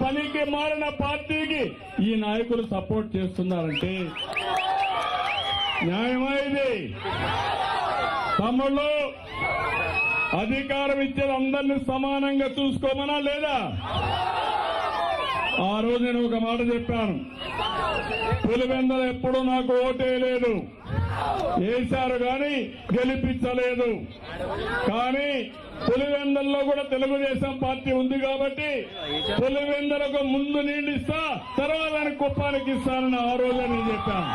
పనికి మారిన పార్టీకి ఈ నాయకులు సపోర్ట్ చేస్తున్నారంటే న్యాయమా ఇది? తమ్ముళ్ళు, అధికారం ఇచ్చేది అందరినీ సమానంగా చూసుకోమనా లేదా? ఆ రోజు నేను ఒక మాట చెప్పాను, పులివెందులు ఎప్పుడూ నాకు ఓటేయలేదు, వేశారు కానీ గెలిపించలేదు. కానీ పులివెందుల్లో కూడా తెలుగుదేశం పార్టీ ఉంది కాబట్టి పులివెందులకు ముందు నీళ్లు ఇస్తా, తర్వాత కుప్పానికి ఇస్తానని ఆ రోజే నేను చెప్పాను.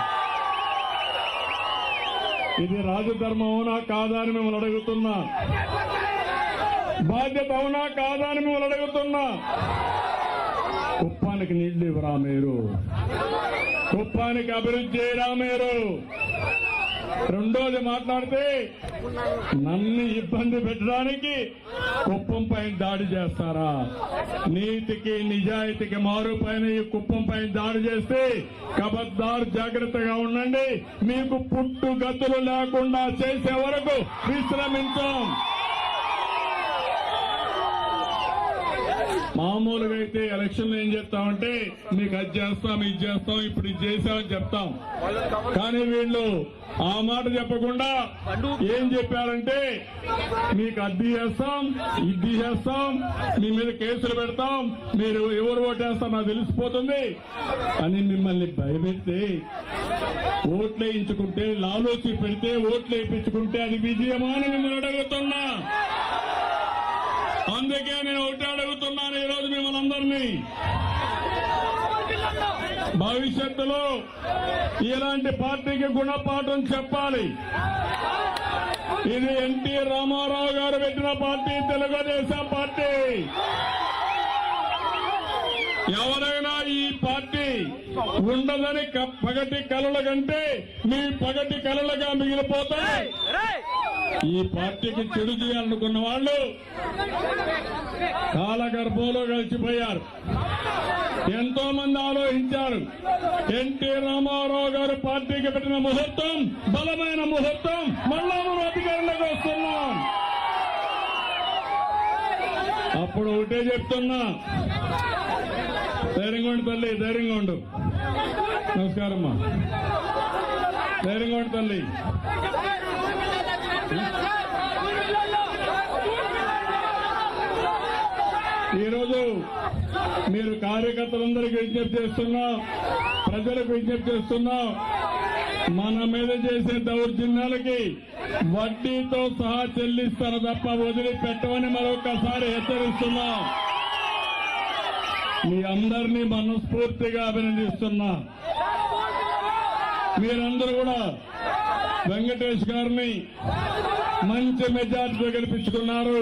ఇది రాజధర్మం అవునా కాదా అని మిమ్మల్ని అడుగుతున్నా. బాధ్యత అవునా కాదా అని మిమ్మల్ని అడుగుతున్నా. కుప్పానికి నీళ్లు ఇవ్వరా మీరు? కుప్పానికి అభివృద్ధి చేయరా మీరు? రెండోది మాట్లాడితే నన్ను ఇబ్బంది పెట్టడానికి కుప్పం పైన దాడి చేస్తారా? నీతికి నిజాయితీకి మారు పైన ఈ కుప్పం పైన దాడి చేస్తే ఖబర్దార్, జాగ్రత్తగా ఉండండి. మీకు పుట్టు గతులు లేకుండా చేసే వరకు విశ్రమించాం. మామూలుగా అయితే ఎలక్షన్ లో ఏం చెప్తామంటే మీకు అది చేస్తాం, ఇది చేస్తాం, ఇప్పుడు ఇది చేశామని చెప్తాం. కానీ వీళ్ళు ఆ మాట చెప్పకుండా ఏం చెప్పారంటే మీకు అది చేస్తాం, ఇది చేస్తాం, మీ మీద కేసులు పెడతాం, మీరు ఎవరు ఓటేస్తాం నాకు తెలిసిపోతుంది అని మిమ్మల్ని భయపెడితే, ఓట్లు వేయించుకుంటే, లాలోచి పెడితే ఓట్లు వేయించుకుంటే అది విజయమా అని మిమ్మల్ని అడుగుతున్నా. అందుకే నేను ఒకటి అడుగుతున్నాను ఈరోజు మిమ్మల్ని అందరినీ, భవిష్యత్తులో ఇలాంటి పార్టీకి గుణపాఠం చెప్పాలి. ఇది ఎన్టీ రామారావు గారు పెట్టిన పార్టీ, తెలుగుదేశం పార్టీ. ఎవరైనా ఈ పార్టీ ఉండదని పగటి కలల కంటే మీ పగటి కలలుగా మిగిలిపోతాయి. ఈ పార్టీకి చెడు చేయాలనుకున్న వాళ్ళు కాలగర్భంలో కలిసిపోయారు. ఎంతో మంది ఆలోచించారు. ఎన్టీ రామారావు గారు పార్టీకి పెట్టిన ముహూర్తం బలమైన ముహూర్తం. మళ్ళా మనం అధికారంలోకి వస్తున్నాం. అప్పుడు ఒకటే చెప్తున్నా, ధైర్యంగా ఉండు తల్లి, ధైర్యంగా ఉండు. నమస్కారం అమ్మా, ధైర్యంగా ఉండు తల్లి. ఈరోజు మీరు కార్యకర్తలందరికీ విజ్ఞప్తి చేస్తున్నా, ప్రజలకు విజ్ఞప్తి చేస్తున్నా, మన మీద చేసే దౌర్జన్యాలకి వడ్డీతో సహా చెల్లిస్తారు తప్ప వదిలిపెట్టమని మరొకసారి హెచ్చరిస్తున్నా. మీ అందరినీ మనస్ఫూర్తిగా అభినందిస్తున్నా. మీరందరూ కూడా వెంకటేష్ గారిని మంచి మెజార్టీతో గెలిపించుకున్నారు.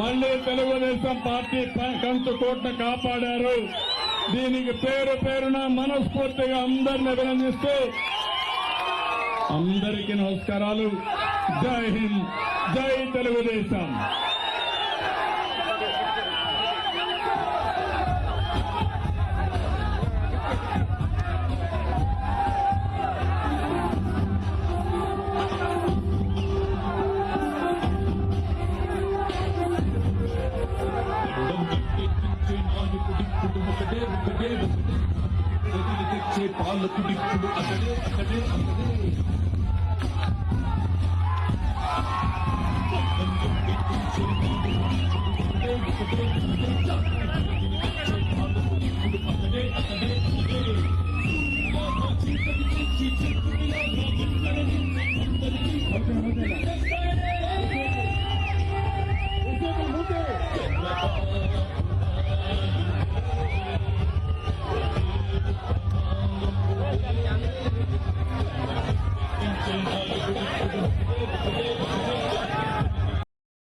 మళ్లీ తెలుగుదేశం పార్టీ కంచు కోటను కాపాడారు. దీనికి పేరు పేరున మనస్ఫూర్తిగా అందరిని అభినందిస్తూ అందరికీ నమస్కారాలు. జై హింద్, జై తెలుగుదేశం. పాలకు దిక్కుడు అక్కడే అక్కడే అక్కడే